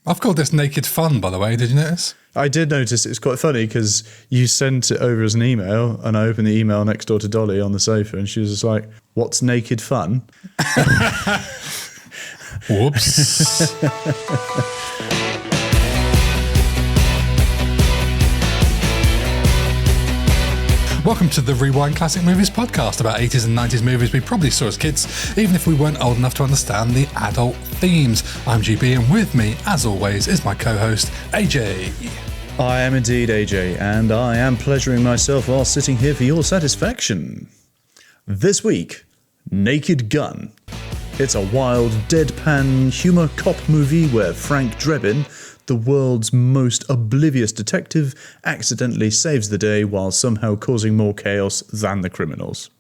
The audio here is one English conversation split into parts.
I've called this Naked Fun, by the way. Did you notice? I did notice. It's quite funny because you sent it over as an email, and I opened the email next door to Dolly on the sofa, and she was just like, "What's naked fun?" Whoops. Welcome to the Rewind Classic Movies podcast about 80s and 90s movies we probably saw as kids, even if we weren't old enough to understand the adult themes. I'm GB, and with me, as always, is my co-host, AJ. I am indeed AJ, and I am pleasuring myself while sitting here for your satisfaction. This week, Naked Gun. It's a wild, deadpan humour cop movie where Frank Drebin, the world's most oblivious detective, accidentally saves the day while somehow causing more chaos than the criminals.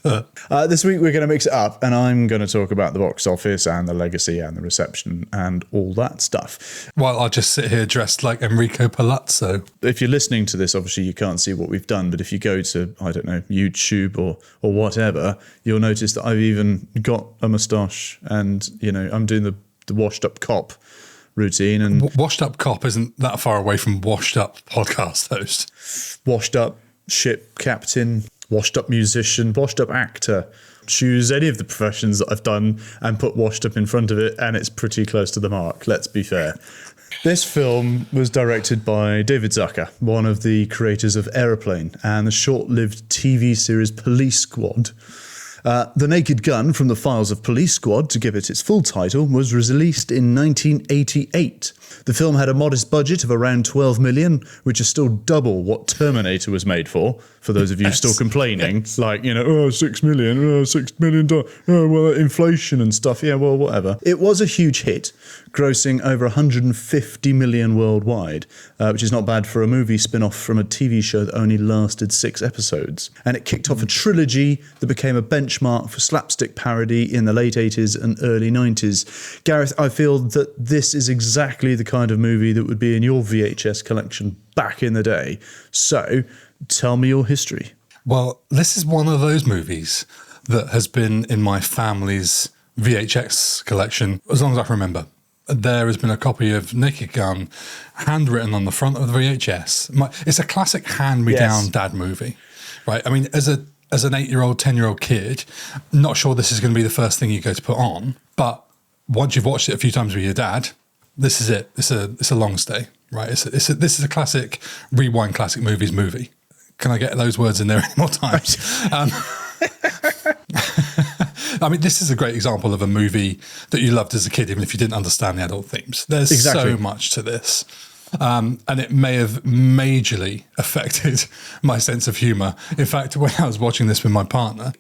This week we're going to mix it up, and I'm going to talk about the box office and the legacy and the reception and all that stuff. Well, I'll just sit here dressed like Enrico Palazzo. If you're listening to this, obviously you can't see what we've done, but if you go to, I don't know, YouTube or whatever, you'll notice that I've even got a moustache and, you know, I'm doing the washed up cop routine. And washed up cop isn't that far away from washed up podcast host. Washed up ship captain, washed up musician, washed up actor. Choose any of the professions that I've done and put washed up in front of it, and it's pretty close to the mark, let's be fair. This film was directed by David Zucker, one of the creators of Aeroplane and the short-lived TV series Police Squad. The Naked Gun from the Files of Police Squad, to give it its full title, was released in 1988. The film had a modest budget of around 12 million, which is still double what Terminator was made for those of you still complaining. Like, you know, 6 million, $6 million, oh, well, inflation and stuff. Yeah, well, whatever. It was a huge hit, grossing over 150 million worldwide, which is not bad for a movie spin-off from a TV show that only lasted 6 episodes. And it kicked off a trilogy that became a benchmark for slapstick parody in the late 80s and early 90s. Gareth, I feel that this is exactly the kind of movie that would be in your VHS collection back in the day. So, tell me your history. Well, this is one of those movies that has been in my family's VHS collection as long as I can remember. There has been a copy of Naked Gun handwritten on the front of the VHS. It's a classic hand-me-down dad movie, right? I mean, as an 8-year-old, 10-year-old kid, not sure this is going to be the first thing you go to put on, but once you've watched it a few times with your dad, this is it. It's a long stay, right? This is a classic Rewind Classic Movies movie. Can I get those words in there any more times? I mean, this is a great example of a movie that you loved as a kid, even if you didn't understand the adult themes. There's so much to this. And it may have majorly affected my sense of humour. In fact, when I was watching this with my partner,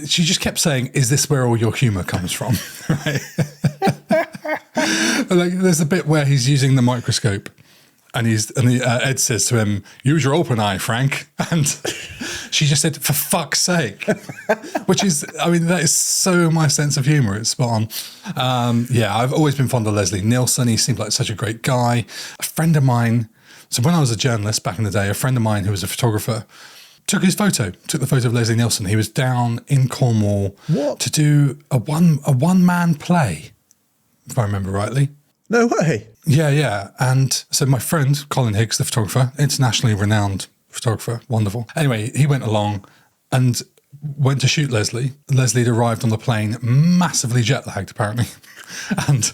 she just kept saying, "Is this where all your humour comes from?" Right? Like, there's a bit where he's using the microscope, and Ed says to him, "Use your open eye, Frank." And she just said, "For fuck's sake," which is, I mean, that is so my sense of humour. It's spot on. I've always been fond of Leslie Nielsen. He seemed like such a great guy. A friend of mine, so when I was a journalist back in the day, a friend of mine who was a photographer took the photo of Leslie Nielsen. He was down in Cornwall to do a one-man play, if I remember rightly. No way. Yeah. And so my friend, Colin Higgs, the photographer, internationally renowned photographer, wonderful. Anyway, he went along and went to shoot Leslie. Leslie had arrived on the plane, massively jet lagged, apparently. And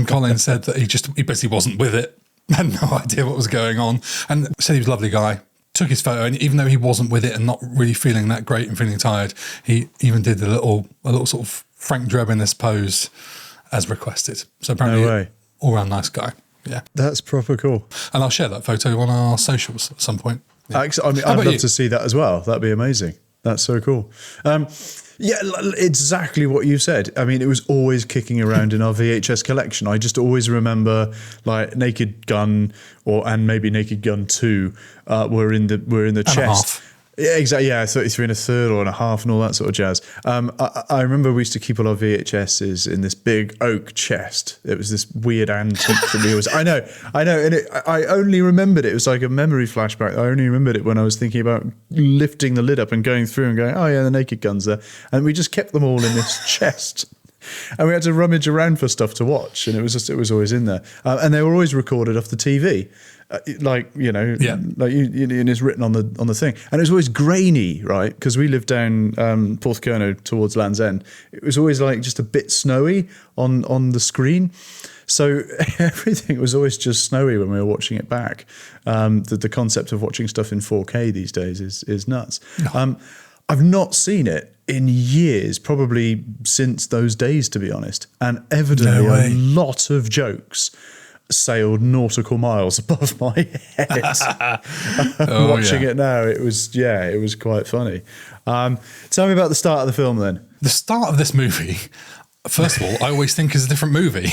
Colin said that he basically wasn't with it, had no idea what was going on, and said he was a lovely guy. Took his photo, and even though he wasn't with it and not really feeling that great and feeling tired, he even did a little sort of Frank Drebin-esque pose as requested. So apparently, all-round nice guy. Yeah, that's proper cool. And I'll share that photo on our socials at some point. Yeah. Actually, I mean, I'd love to see that as well. That'd be amazing. That's so cool. Yeah, exactly what you said. I mean, it was always kicking around in our VHS collection. I just always remember like Naked Gun and maybe Naked Gun 2 were in the chest. Yeah, exactly. Yeah, 33 and a third or and a half and all that sort of jazz. I remember we used to keep all our VHSs in this big oak chest. It was this weird antique that we always... I know. And I only remembered it. It was like a memory flashback. I only remembered it when I was thinking about lifting the lid up and going through and going, oh yeah, the Naked Gun's there. And we just kept them all in this chest. And we had to rummage around for stuff to watch, and it was always in there. And they were always recorded off the TV, like and it's written on the thing. And it was always grainy, right? Because we lived down Porthcurno towards Land's End. It was always like just a bit snowy on the screen. So everything was always just snowy when we were watching it back. The concept of watching stuff in 4K these days is nuts. No. I've not seen it in years, probably since those days, to be honest. And evidently a lot of jokes sailed nautical miles above my head. Watching it now, it was quite funny. Tell me about the start of the film then. The start of this movie, first of all, I always think is a different movie.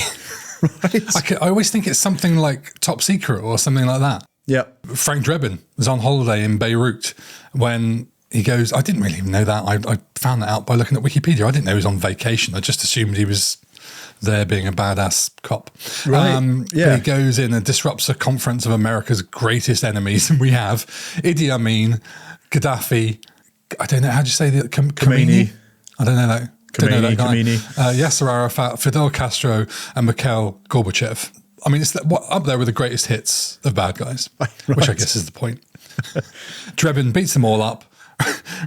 Right. I always think it's something like Top Secret or something like that. Yeah. Frank Drebin was on holiday in Beirut when he goes, I didn't really even know that. I found that out by looking at Wikipedia. I didn't know he was on vacation. I just assumed he was there being a badass cop. Right. But he goes in and disrupts a conference of America's greatest enemies. And we have Idi Amin, Gaddafi, I don't know, how do you say the Khomeini? I don't know that. Khomeini. Yasser Arafat, Fidel Castro, and Mikhail Gorbachev. I mean, it's up there with the greatest hits of bad guys, which I guess is the point. Drebin beats them all up,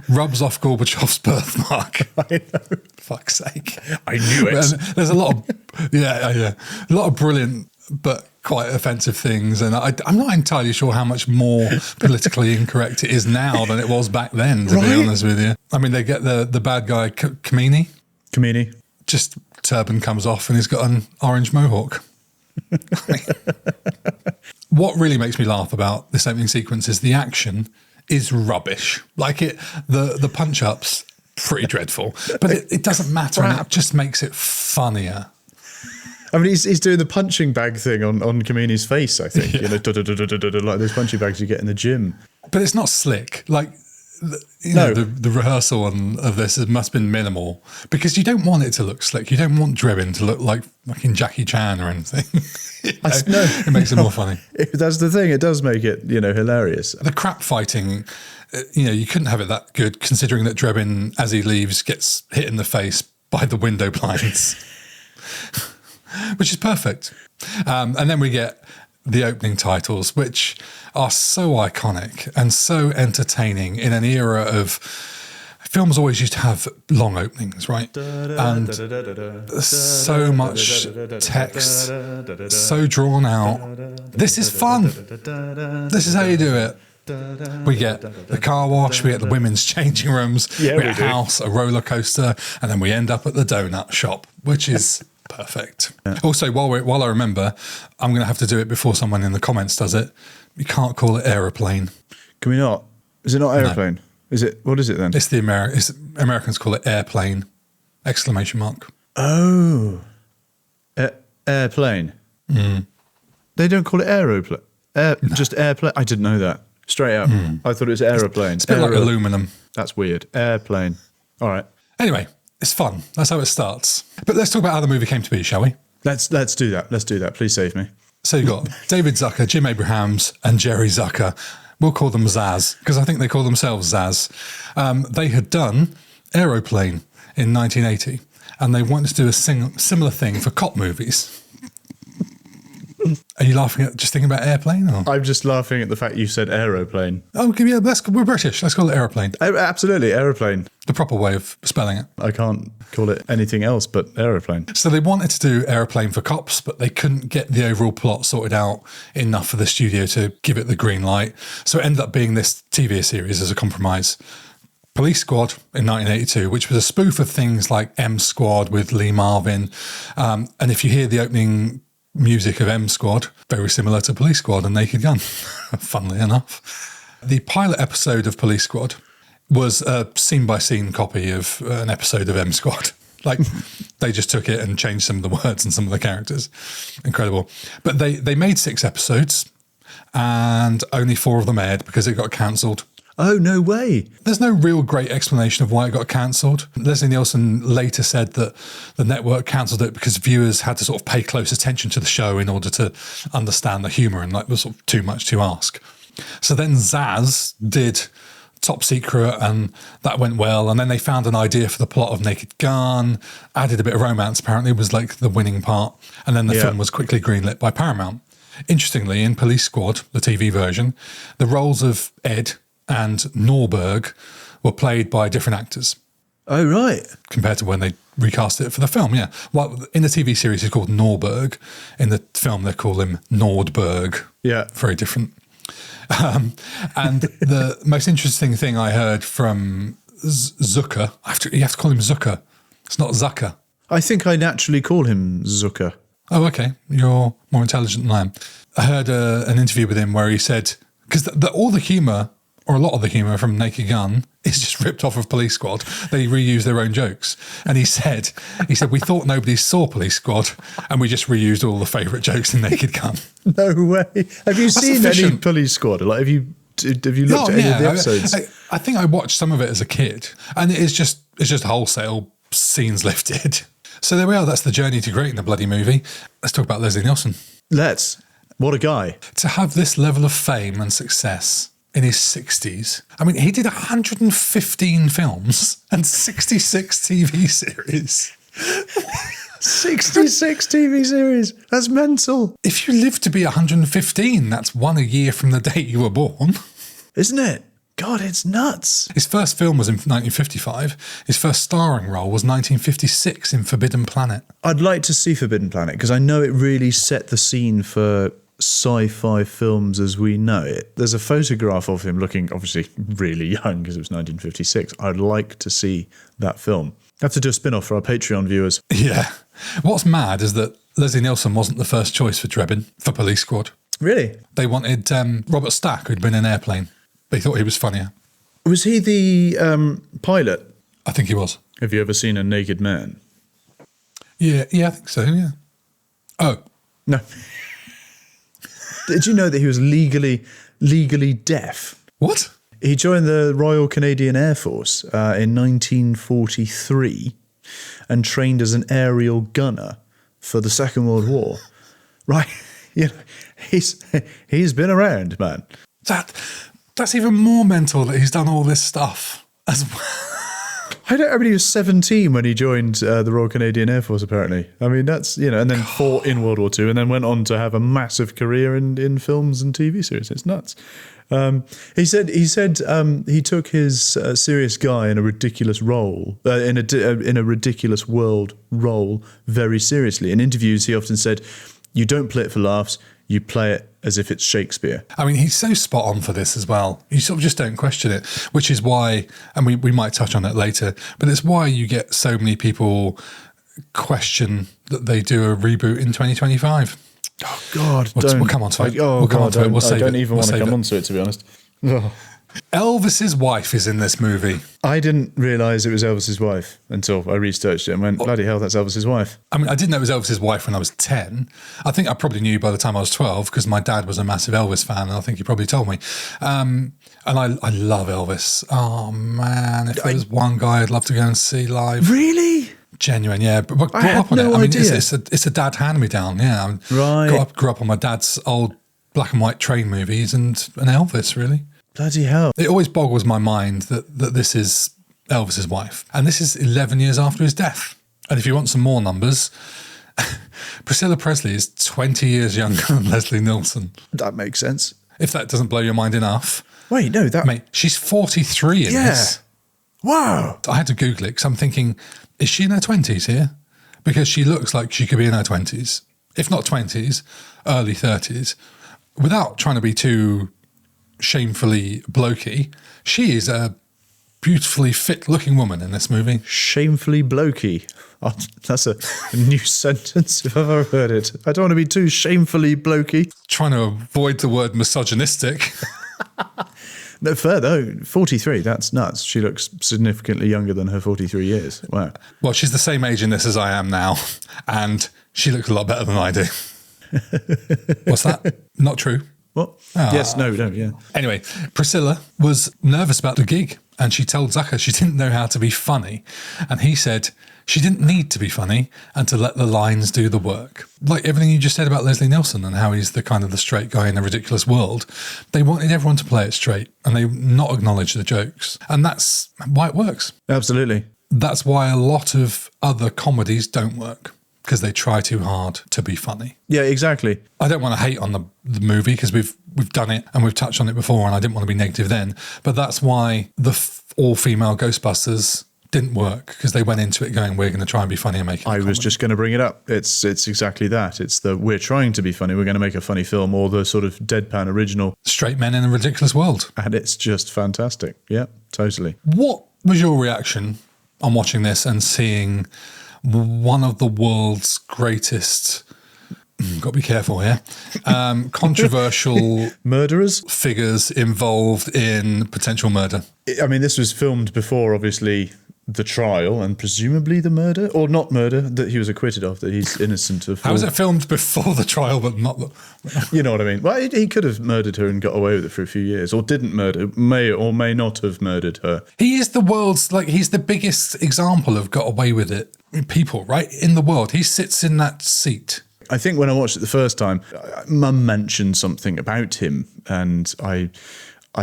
rubs off Gorbachev's birthmark. I know. Fuck's sake. I knew it. There's a lot of, a lot of brilliant but quite offensive things. And I'm not entirely sure how much more politically incorrect it is now than it was back then, to be honest with you. I mean, they get the bad guy, Khomeini. Just turban comes off and he's got an orange mohawk. What really makes me laugh about this opening sequence is the action is rubbish. Like the punch-ups, pretty dreadful. But it doesn't matter, and it just makes it funnier. I mean, he's doing the punching bag thing on Khomeini's face, I think. You know, like those punching bags you get in the gym. But it's not slick. Like, the rehearsal of this must have been minimal, because you don't want it to look slick. You don't want Drebin to look like fucking Jackie Chan or anything. It makes it more funny. That's the thing. It does make it, hilarious. The crap fighting, you couldn't have it that good, considering that Drebin, as he leaves, gets hit in the face by the window blinds, which is perfect. And then we get the opening titles, which are so iconic and so entertaining in an era of films always used to have long openings, right? And so much text, so drawn out. This is fun. This is how you do it. We get the car wash, we get the women's changing rooms, we get a house, a roller coaster, and then we end up at the donut shop, which is perfect. Yeah. Also, while I remember, I'm going to have to do it before someone in the comments does it. You can't call it aeroplane. Can we not? Is it not aeroplane? No. Is it? What is it then? It's Americans call it airplane! ! Oh, airplane. Mm. They don't call it aeroplane. Just airplane. I didn't know that. Straight up, I thought it was aeroplane. It's a bit like aluminum. That's weird. Airplane. All right. Anyway, it's fun. That's how it starts. But let's talk about how the movie came to be, shall we? Let's do that. Let's do that. Please save me. So you've got David Zucker, Jim Abrahams, and Jerry Zucker. We'll call them Zaz, because I think they call themselves Zaz. They had done Aeroplane in 1980, and they wanted to do a similar thing for cop movies. Are you laughing at just thinking about airplane? Or? I'm just laughing at the fact you said aeroplane. Oh, yeah, we're British. Let's call it aeroplane. Absolutely, aeroplane. The proper way of spelling it. I can't call it anything else but aeroplane. So they wanted to do Aeroplane for cops, but they couldn't get the overall plot sorted out enough for the studio to give it the green light. So it ended up being this TV series as a compromise. Police Squad in 1982, which was a spoof of things like M Squad with Lee Marvin. And if you hear the opening music of M Squad, very similar to Police Squad and Naked Gun, funnily enough. The pilot episode of Police Squad was a scene-by-scene copy of an episode of M Squad. Like, they just took it and changed some of the words and some of the characters. Incredible. But they made 6 episodes, and only 4 of them aired because it got cancelled. Oh, no way. There's no real great explanation of why it got cancelled. Leslie Nielsen later said that the network cancelled it because viewers had to sort of pay close attention to the show in order to understand the humour, and like was sort of too much to ask. So then Zaz did top secret, and that went well. And then they found an idea for the plot of Naked Gun, added a bit of romance, apparently was like the winning part. And then the film was quickly greenlit by Paramount. Interestingly, in Police Squad, the TV version, the roles of Ed and Norberg were played by different actors. Oh, right. Compared to when they recast it for the film, yeah. Well, in the TV series, he's called Norberg. In the film, they call him Nordberg. Yeah. Very different. And the most interesting thing I heard from Zucker, you have to call him Zucker. It's not Zucker. I think I naturally call him Zucker. Oh, okay. You're more intelligent than I am. I heard an interview with him where he said, because all the humour, or a lot of the humour from Naked Gun is just ripped off of Police Squad. They reuse their own jokes. And he said, we thought nobody saw Police Squad and we just reused all the favourite jokes in Naked Gun. No way. Have you seen any Police Squad? Like, have you looked at any of the episodes? I think I watched some of it as a kid, and it's just wholesale scenes lifted. So there we are. That's the journey to creating the bloody movie. Let's talk about Leslie Nielsen. What a guy. To have this level of fame and success in his 60s. I mean, he did 115 films and 66 TV series. 66 TV series. That's mental. If you live to be 115, that's one a year from the date you were born. Isn't it? God, it's nuts. His first film was in 1955. His first starring role was 1956 in Forbidden Planet. I'd like to see Forbidden Planet because I know it really set the scene for sci-fi films as we know it. There's a photograph of him looking obviously really young because it was 1956. I'd like to see that film. I have to do a spin-off for our Patreon viewers. Yeah. What's mad is that Leslie Nielsen wasn't the first choice for Drebin for Police Squad. Really? They wanted Robert Stack, who'd been in Airplane. They thought he was funnier. Was he the pilot? I think he was. Have you ever seen A Naked Man? Yeah, I think so, yeah. Oh. No. Did you know that he was legally deaf? What? He joined the Royal Canadian Air Force in 1943 and trained as an aerial gunner for the Second World War. Right? You know, he's been around, man. That's even more mental that he's done all this stuff as well. I mean, he was 17 when he joined the Royal Canadian Air Force, apparently. I mean, that's, and then fought in World War II and then went on to have a massive career in films and TV series. It's nuts. He said he took his serious guy in a ridiculous role, in a ridiculous world role very seriously. In interviews, he often said, you don't play it for laughs, you play it as if it's Shakespeare. I mean, he's so spot on for this as well. You sort of just don't question it, which is why, and we might touch on it later, but it's why you get so many people question that they do a reboot in 2025. Oh, God, we'll come on to it. We'll come on to it. We'll save it. I don't even want to come on to it, to be honest. Oh. Elvis's wife is in this movie. I didn't realise it was Elvis's wife until I researched it and went, bloody hell, that's Elvis's wife. I mean, I didn't know it was Elvis's wife when I was 10. I think I probably knew by the time I was 12 because my dad was a massive Elvis fan and I think he probably told me. And I love Elvis. Oh, man, if there was one guy I'd love to go and see live. Really? Genuine, yeah. But grew up on it. I mean, it's a dad hand-me-down, yeah. Right. Grew up on my dad's old black and white train movies and Elvis, really. Bloody hell. It always boggles my mind that this is Elvis's wife. And this is 11 years after his death. And if you want some more numbers, Priscilla Presley is 20 years younger than Leslie Nielsen. That makes sense. If that doesn't blow your mind enough. Wait, no, that... Mate, she's 43 in this. Wow. I had to Google it because I'm thinking, is she in her 20s here? Because she looks like she could be in her 20s. If not 20s, early 30s. Without trying to be too shamefully blokey, she is a beautifully fit-looking woman in this movie. Shamefully blokey. Oh, that's a new sentence if I've ever heard it. I don't want to be too shamefully blokey. Trying to avoid the word misogynistic. No, fair though. 43, that's nuts. She looks significantly younger than her 43 years. Wow. Well, she's the same age in this as I am now, and she looks a lot better than I do. What's that? Not true. What? Yes, no, yeah. Anyway, Priscilla was nervous about the gig and she told Zucker she didn't know how to be funny. And he said She didn't need to be funny and to let the lines do the work. Like everything you just said about Leslie Nielsen and how he's the kind of the straight guy in a ridiculous world, they wanted everyone to play it straight and they not acknowledge the jokes. And that's why it works. Absolutely. That's why a lot of other comedies don't work, because they try too hard to be funny. Yeah, exactly. I don't want to hate on the movie because we've done it and we've touched on it before and I didn't want to be negative then. But that's why the all-female Ghostbusters didn't work, because they went into it going, we're going to try and be funny and make it. I was just going to bring it up. It's exactly that. It's the we're trying to be funny. We're going to make a funny film, or the sort of deadpan original. Straight men in a ridiculous world. And it's just fantastic. Yeah, totally. What was your reaction on watching this and seeing one of the world's greatest, got to be careful here, controversial murderers figures involved in potential murder? I mean, this was filmed before, obviously, the trial and presumably the murder, or not murder, that he was acquitted of, that he's innocent of. How was it filmed before the trial, but not the... You know what I mean? Well, he could have murdered her and got away with it for a few years, or didn't murder, may or may not have murdered her. He is the world's, he's the biggest example of got away with it people, right, in the world. He sits in that seat. I think when I watched it the first time, Mum mentioned something about him, and I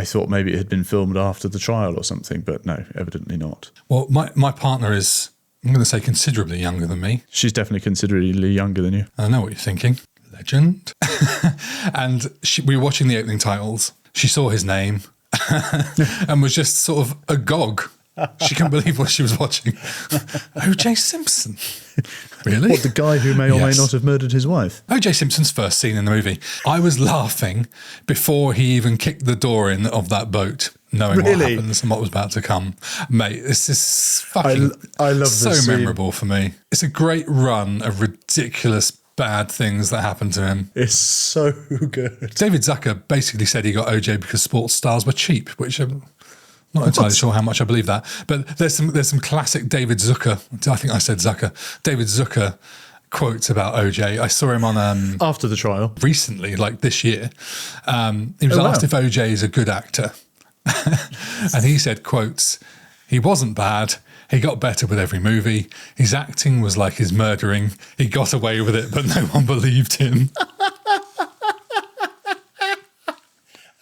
thought maybe it had been filmed after the trial or something, but no, evidently not. Well, my partner is, I'm going to say, considerably younger than me. She's definitely considerably younger than you. I know what you're thinking. Legend. And we were watching the opening titles. She saw his name and was just sort of agog. She couldn't believe what she was watching. O.J. Simpson. Really? What, the guy who may or may not have murdered his wife? O.J. Simpson's first scene in the movie. I was laughing before he even kicked the door in of that boat, knowing what happens and what was about to come. Mate, this is fucking I love so this scene. memorable for me. It's a great run of ridiculous bad things that happened to him. It's so good. David Zucker basically said he got O.J. because sports stars were cheap, which I'm not entirely sure how much I believe that. But there's some classic David Zucker, I think I said Zucker, David Zucker quotes about OJ. I saw him on... after the trial. Recently, like this year. He was asked if OJ is a good actor. And he said, quotes, "He wasn't bad. He got better with every movie. His acting was like his murdering. He got away with it, but no one believed him."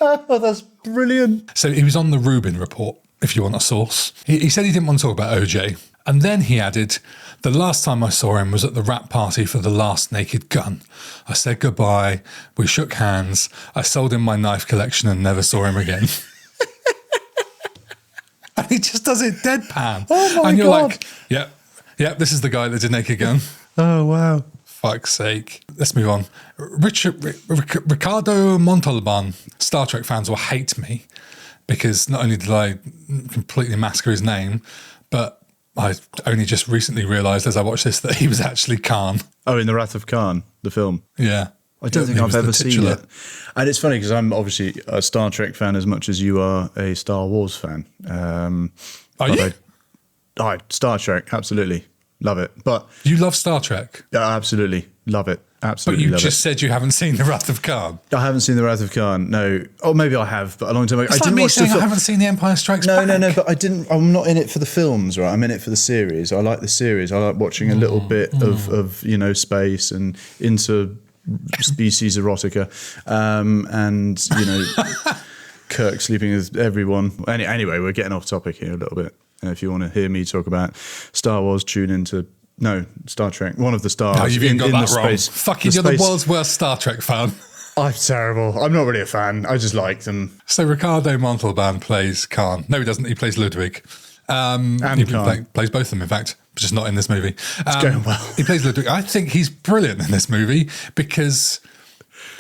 Oh, that's brilliant. So he was on the Rubin Report, if you want a source. He said he didn't want to talk about OJ. And then he added, "The last time I saw him was at the wrap party for The Last Naked Gun. I said goodbye. We shook hands. I sold him my knife collection and never saw him again." And he just does it deadpan. Oh, my and you're God. like, yep, this is the guy that did Naked Gun. Oh, wow. Fuck's sake. Let's move on. Ricardo Montalban. Star Trek fans will hate me because not only did I completely massacre his name, but I only just recently realised as I watched this that he was actually Khan. Oh, in The Wrath of Khan, the film. Yeah. I don't think He I've was the ever seen titular. it. And it's funny because I'm obviously a Star Trek fan as much as you are a Star Wars fan. Are you? Star Trek, absolutely. Love it. But You love Star Trek, yeah, absolutely. Love it. but Absolutely you love just it. said you haven't seen The Wrath of Khan. I haven't seen The Wrath of Khan, no. Oh, maybe I have, but a long time ago. It's I like didn't me watch the saying I film. haven't seen The Empire Strikes No, Back. but I'm not in it for the films, right? I'm in it for the series. I like the series. I like watching a little bit of space and inter-species erotica, and Kirk sleeping with everyone. Anyway, we're getting off topic here a little bit. If you want to hear me talk about Star Wars, tune into Star Trek. One of the stars. No, you've even got that wrong. Space. Fucking, you're the world's worst Star Trek fan. I'm terrible. I'm not really a fan. I just like them. So Ricardo Montalban plays Khan. No, he doesn't. He plays Ludwig. And he Khan. plays both of them, in fact, but just not in this movie. It's going well. He plays Ludwig. I think he's brilliant in this movie because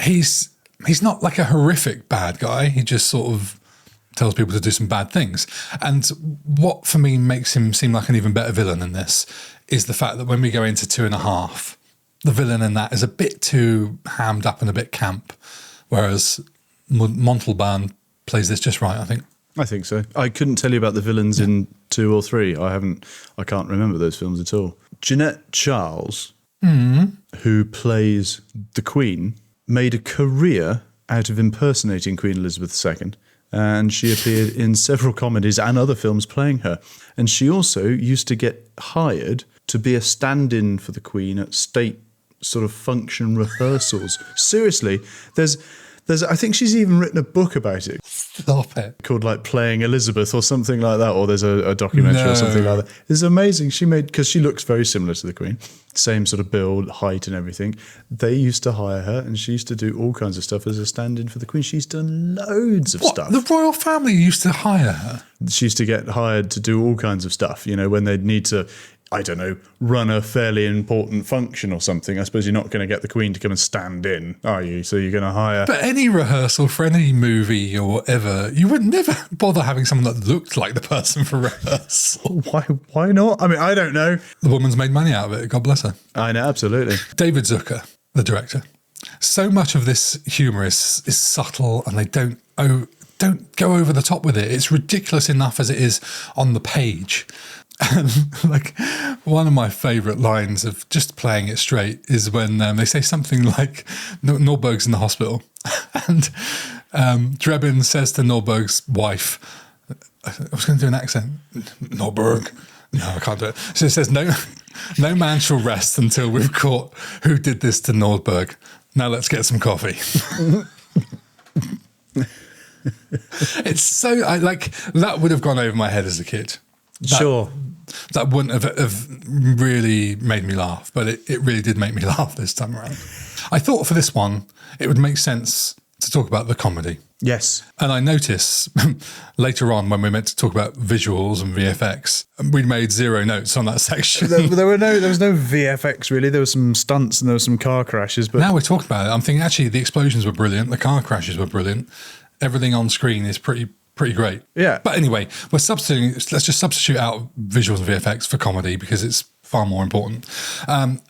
he's not like a horrific bad guy. He just sort of tells people to do some bad things. And what for me makes him seem like an even better villain in this is the fact that when we go into 2.5, the villain in that is a bit too hammed up and a bit camp, whereas Montalban plays this just right, I think. I think so. I couldn't tell you about the villains in 2 or 3. I can't remember those films at all. Jeanette Charles, who plays the Queen, made a career out of impersonating Queen Elizabeth II, and she appeared in several comedies and other films playing her. And she also used to get hired to be a stand-in for the Queen at state sort of function rehearsals. Seriously, there's I think she's even written a book about it. Stop it. Called like Playing Elizabeth or something like that, or there's a documentary or something like that. It's amazing. Because she looks very similar to the Queen, same sort of build, height and everything. They used to hire her and she used to do all kinds of stuff as a stand-in for the Queen. She's done loads of stuff. The royal family used to hire her? She used to get hired to do all kinds of stuff, when they'd need to, I don't know, run a fairly important function or something. I suppose you're not going to get the Queen to come and stand in, are you? So you're going to hire... But any rehearsal for any movie or whatever, you would never bother having someone that looked like the person for rehearsal. Why not? I mean, I don't know. The woman's made money out of it, God bless her. I know, absolutely. David Zucker, the director. So much of this humour is subtle and they don't go over the top with it. It's ridiculous enough as it is on the page. And like one of my favourite lines of just playing it straight is when they say something like Nordberg's in the hospital and Drebin says to Nordberg's wife, I was going to do an accent, Nordberg. No, I can't do it. So it says, no man shall rest until we've caught who did this to Nordberg. Now let's get some coffee. It's so, that would have gone over my head as a kid. That wouldn't have really made me laugh, but it really did make me laugh this time around. I thought for this one, it would make sense to talk about the comedy. Yes. And I notice later on when we meant to talk about visuals and VFX, we made zero notes on that section. There was no VFX really. There were some stunts and there were some car crashes. But now we're talking about it, I'm thinking actually the explosions were brilliant. The car crashes were brilliant. Everything on screen is pretty great. Yeah. But anyway, let's just substitute out visuals and VFX for comedy because it's far more important.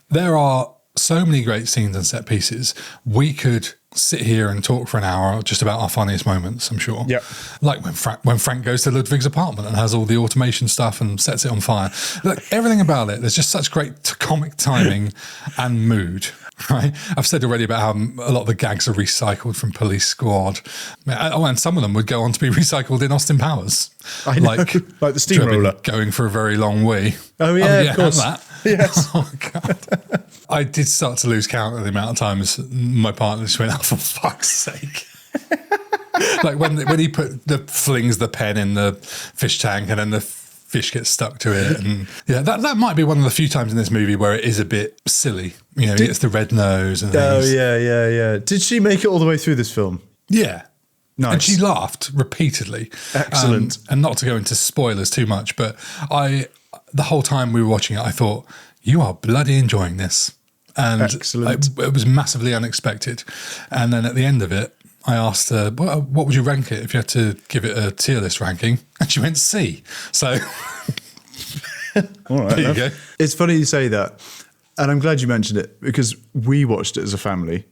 There are so many great scenes and set pieces. We could sit here and talk for an hour just about our funniest moments, I'm sure. Yeah. Like when Frank goes to Ludwig's apartment and has all the automation stuff and sets it on fire. Look, everything about it, there's just such great comic timing and mood. Right, I've said already about how a lot of the gags are recycled from Police Squad. Oh, and some of them would go on to be recycled in Austin Powers. I know, like the steamroller going for a very long wee. Oh yeah, of course. That. Yes. Oh God. I did start to lose count of the amount of times my partner just went, "Oh, for fuck's sake!" Like when he flings the pen in the fish tank and then the fish gets stuck to it, and yeah, that might be one of the few times in this movie where it is a bit silly. He gets the red nose and things. Oh yeah. Did she make it all the way through this film? Yeah. Nice. And she laughed repeatedly. Excellent. And not to go into spoilers too much, but the whole time we were watching it, I thought, you are bloody enjoying this. And excellent. It was massively unexpected. And then at the end of it, I asked her, what would you rank it if you had to give it a tier list ranking? And she went C. So all right, there you go. It's funny you say that. And I'm glad you mentioned it because we watched it as a family.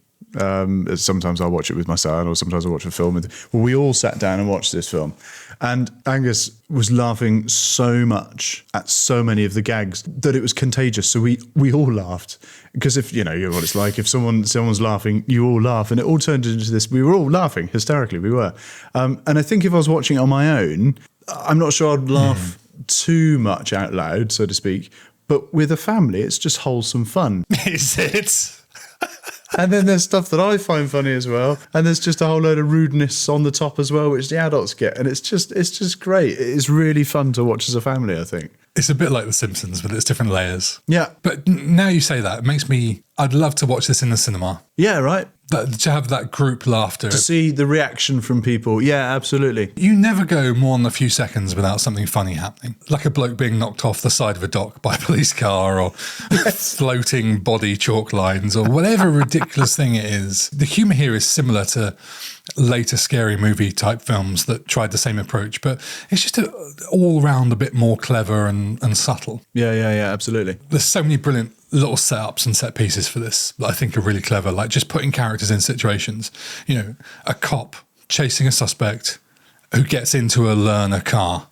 Sometimes I'll watch it with my son or sometimes I watch a film we all sat down and watched this film, and Angus was laughing so much at so many of the gags that it was contagious. So we all laughed because if you know what it's like, if someone's laughing, you all laugh, and it all turned into this. We were all laughing hysterically. We were, and I think if I was watching it on my own, I'm not sure I'd laugh too much out loud, so to speak. But with a family, it's just wholesome fun. Is it? And then there's stuff that I find funny as well. And there's just a whole load of rudeness on the top as well, which the adults get. And it's just great. It's really fun to watch as a family, I think. It's a bit like The Simpsons, but it's different layers. Yeah. But now you say that, it makes me... I'd love to watch this in the cinema. Yeah, right. To have that group laughter. To see the reaction from people. Yeah, absolutely. You never go more than a few seconds without something funny happening. Like a bloke being knocked off the side of a dock by a police car, or floating body chalk lines, or whatever ridiculous thing it is. The humour here is similar to later scary movie type films that tried the same approach, but it's just all round a bit more clever and subtle. Yeah, absolutely. There's so many brilliant little setups and set pieces for this that I think are really clever, like just putting characters in situations. A cop chasing a suspect who gets into a learner car.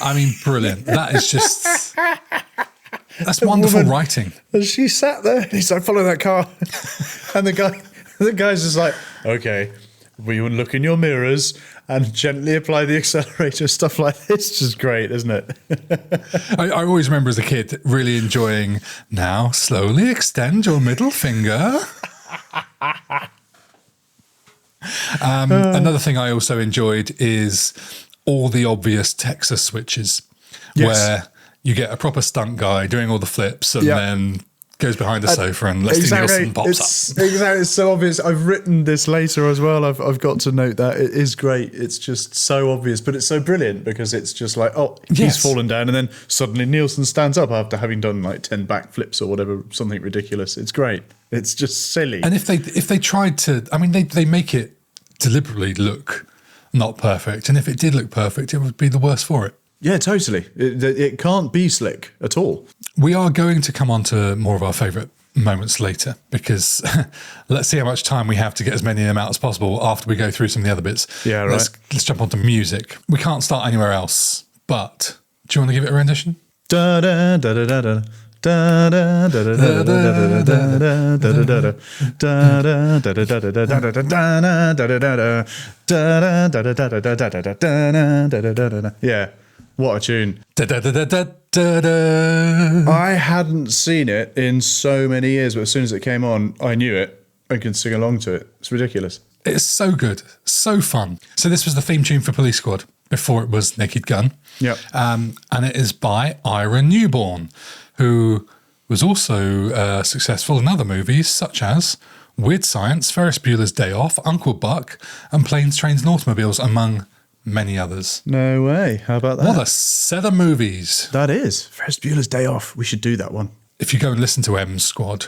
I mean, brilliant. That is just... That's wonderful writing. And she sat there and he's like, follow that car. And the guy's just like, okay, We would look in your mirrors and gently apply the accelerator, stuff like this. Just great, isn't it? I always remember as a kid really enjoying, now slowly extend your middle finger. Another thing I also enjoyed is all the obvious Texas switches, where you get a proper stunt guy doing all the flips and then goes behind the sofa and Leslie Nielsen pops up. Exactly, it's so obvious. I've written this later as well. I've got to note that it is great. It's just so obvious, but it's so brilliant because it's just like, he's fallen down and then suddenly Nielsen stands up after having done like 10 backflips or whatever, something ridiculous. It's great. It's just silly. And if they tried to, I mean, they make it deliberately look not perfect. And if it did look perfect, it would be the worse for it. Yeah, totally. It can't be slick at all. We are going to come on to more of our favourite moments later because let's see how much time we have to get as many of them out as possible after we go through some of the other bits. Yeah, right. Let's jump on to music. We can't start anywhere else, but do you want to give it a rendition? Da da da da da da. Da da da da da da da da da da. Yeah, what a tune. I hadn't seen it in so many years, but as soon as it came on, I knew it and could sing along to it. It's ridiculous. It's so good, so fun. So this was the theme tune for Police Squad before it was Naked Gun. Yep. And it is by Ira Newborn, who was also successful in other movies such as Weird Science, Ferris Bueller's Day Off, Uncle Buck, and Planes, Trains and Automobiles, among many others. No way. How about that? What a set of movies. That is. Ferris Bueller's Day Off. We should do that one. If you go and listen to M's Squad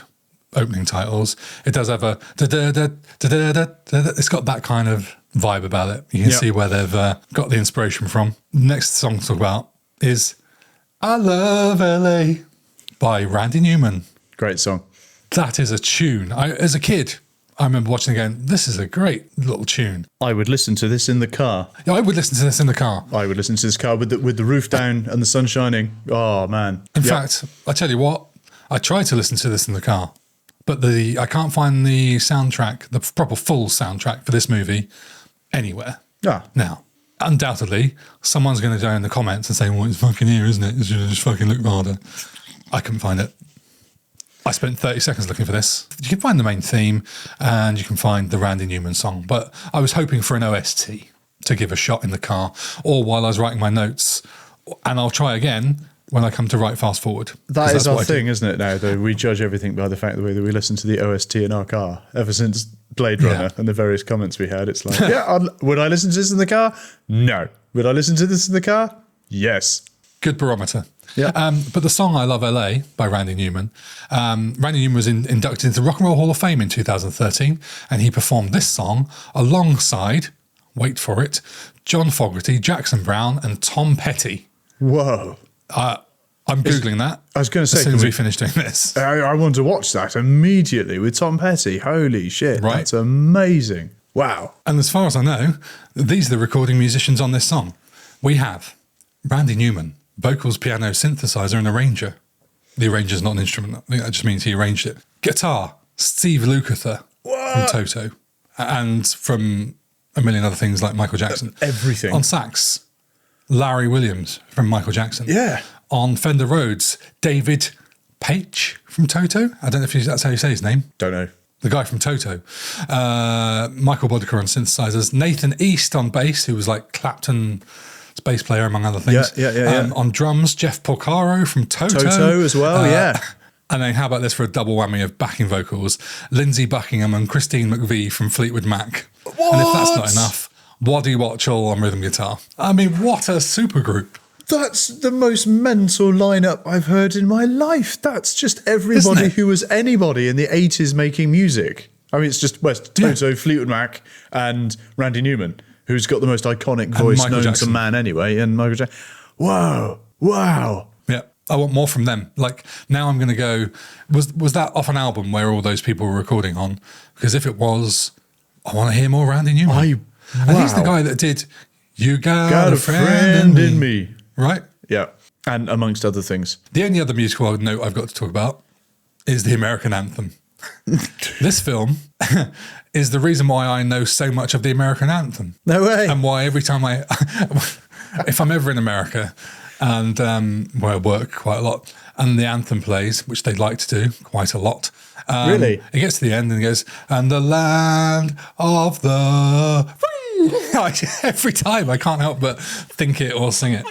opening titles, it does have a it's got that kind of vibe about it. You can see where they've got the inspiration from. Next song to talk about is I Love LA by Randy Newman. Great song. That is a tune. As a kid, I remember watching it going, this is a great little tune. I would listen to this in the car. Yeah, I would listen to this in the car. I would listen to this car with the roof down and the sun shining. Oh, man. In fact, I tell you what, I tried to listen to this in the car, but I can't find the soundtrack, the proper full soundtrack for this movie anywhere. Yeah. Now, undoubtedly, someone's going to go in the comments and say, well, it's fucking here, isn't it? You should just fucking look harder. I couldn't find it. I spent 30 seconds looking for this. You can find the main theme and you can find the Randy Newman song, but I was hoping for an OST to give a shot in the car or while I was writing my notes, and I'll try again when I come to write fast forward. That is our thing, isn't it now, though? We judge everything by the fact the way that we listen to the OST in our car. Ever since Blade Runner and the various comments we had, it's like, would I listen to this in the car? No. Would I listen to this in the car? Yes. Good barometer. Yeah. But the song I Love LA by Randy Newman, Randy Newman was inducted into the Rock and Roll Hall of Fame in 2013, and he performed this song alongside, wait for it, John Fogerty, Jackson Browne, and Tom Petty. Whoa. I'm Googling that. I was going to say, as soon as we finish doing this. I want to watch that immediately with Tom Petty. Holy shit. Right. That's amazing. Wow. And as far as I know, these are the recording musicians on this song. We have Randy Newman, vocals, piano, synthesizer, and arranger. The arranger's not an instrument. I think that just means he arranged it. Guitar, Steve Lukather from Toto. And from a million other things like Michael Jackson. Everything. On sax, Larry Williams from Michael Jackson. Yeah. On Fender Rhodes, David Paich from Toto. I don't know if that's how you say his name. Don't know. The guy from Toto. Michael Boddicker on synthesizers. Nathan East on bass, who was like Clapton's bass player, among other things. Yeah. On drums, Jeff Porcaro from Toto. Toto as well, yeah. And then how about this for a double whammy of backing vocals? Lindsey Buckingham and Christine McVie from Fleetwood Mac. What? And if that's not enough, Waddy Watchell on rhythm guitar. I mean, what a supergroup. That's the most mental lineup I've heard in my life. That's just everybody who was anybody in the 80s making music. I mean, it's just Toto, Fleetwood Mac, and Randy Newman, who's got the most iconic voice known to man anyway, and Michael Jackson. Wow. Yeah, I want more from them. Like, now I'm going to go, was that off an album where all those people were recording on? Because if it was, I want to hear more Randy Newman. And he's the guy that did You Got a Friend in Me. Right? Yeah. And amongst other things. The only other musical note I've got to talk about is the American anthem. This film is the reason why I know so much of the American anthem. No way. And why every time if I'm ever in America and where I work quite a lot, and the anthem plays, which they like to do quite a lot. Really? It gets to the end and it goes, and the land of the free. Every time I can't help but think it or sing it.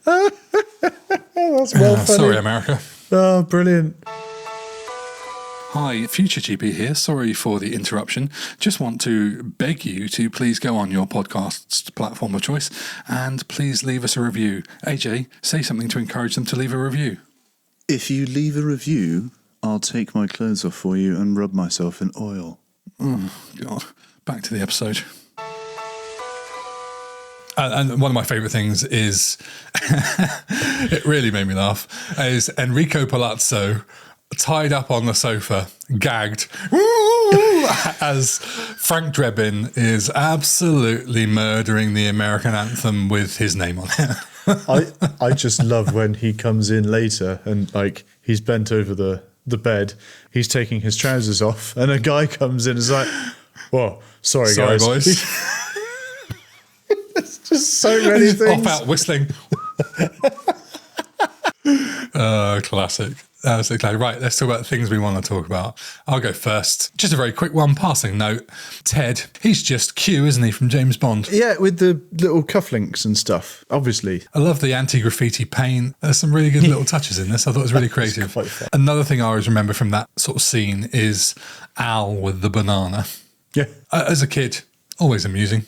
That's well funny. Sorry, America. Oh, brilliant. Hi, Future GP here. Sorry for the interruption. Just want to beg you to please go on your podcast's platform of choice and please leave us a review. AJ, say something to encourage them to leave a review. If you leave a review, I'll take my clothes off for you and rub myself in oil. Oh, God. Back to the episode. And one of my favourite things is, it really made me laugh, is Enrico Palazzo tied up on the sofa, gagged, as Frank Drebin is absolutely murdering the American anthem with his name on it. I just love when he comes in later and like he's bent over the bed, he's taking his trousers off, and a guy comes in and is like, "Whoa, sorry guys." Boys. It's just so many things. Off out whistling. Classic. Absolutely. Right, let's talk about things we want to talk about. I'll go first. Just a very quick one, passing note. Ted, he's just Q, isn't he, from James Bond? Yeah, with the little cufflinks and stuff, obviously. I love the anti-graffiti paint. There's some really good little touches in this. I thought it was really creative. Quite fun. Another thing I always remember from that sort of scene is Al with the banana. Yeah. As a kid, always amusing.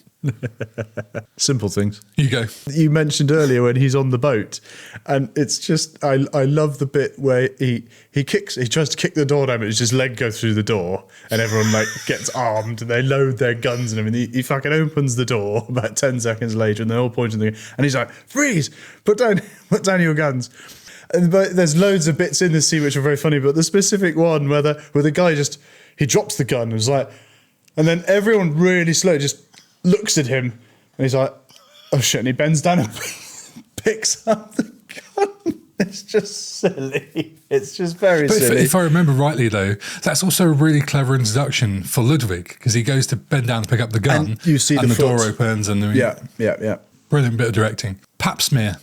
Simple things. You go. You mentioned earlier when he's on the boat, and it's just I love the bit where he tries to kick the door down, but his just leg goes through the door, and everyone like gets armed and they load their guns and everything. He fucking opens the door about 10 seconds later, and they're all pointing the gun, and he's like, "Freeze! Put down your guns." But there's loads of bits in this scene which are very funny, but the specific one where the guy he drops the gun and was like, and then everyone really slow just looks at him and he's like, "Oh shit," and he bends down and picks up the gun. It's just silly. It's just very silly. If I remember rightly, though, that's also a really clever introduction for Ludwig, because he goes to bend down to pick up the gun, and you see and the door foot. opens, and Yeah. Brilliant bit of directing. Pap smear.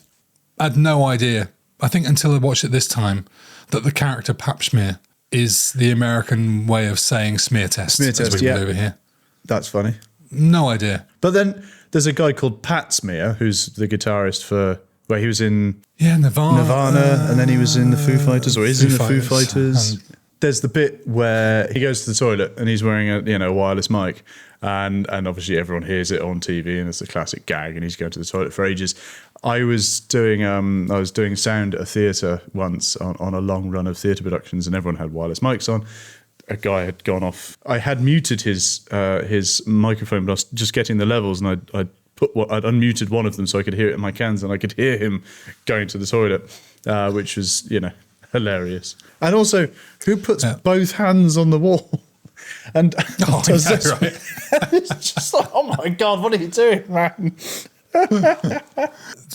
I had no idea, I think until I watched it this time, that the character Pap smear is the American way of saying smear test. Smear test, as we would yeah. over here. That's funny. No idea. But then there's a guy called Pat Smear, who's the guitarist for where he was in Nirvana, and then he was in the Foo Fighters, or is in the Foo Fighters. And There's the bit where he goes to the toilet and he's wearing a wireless mic, and obviously everyone hears it on TV, and it's a classic gag. And he's going to the toilet for ages. I was doing sound at a theatre once on a long run of theatre productions, and everyone had wireless mics on. A guy had gone off. I had muted his microphone, but I was just getting the levels, and I'd unmuted one of them so I could hear it in my cans, and I could hear him going to the toilet, which was hilarious. And also, who puts both hands on the wall and does this? Right. It's just like, oh my god, what are you doing, man?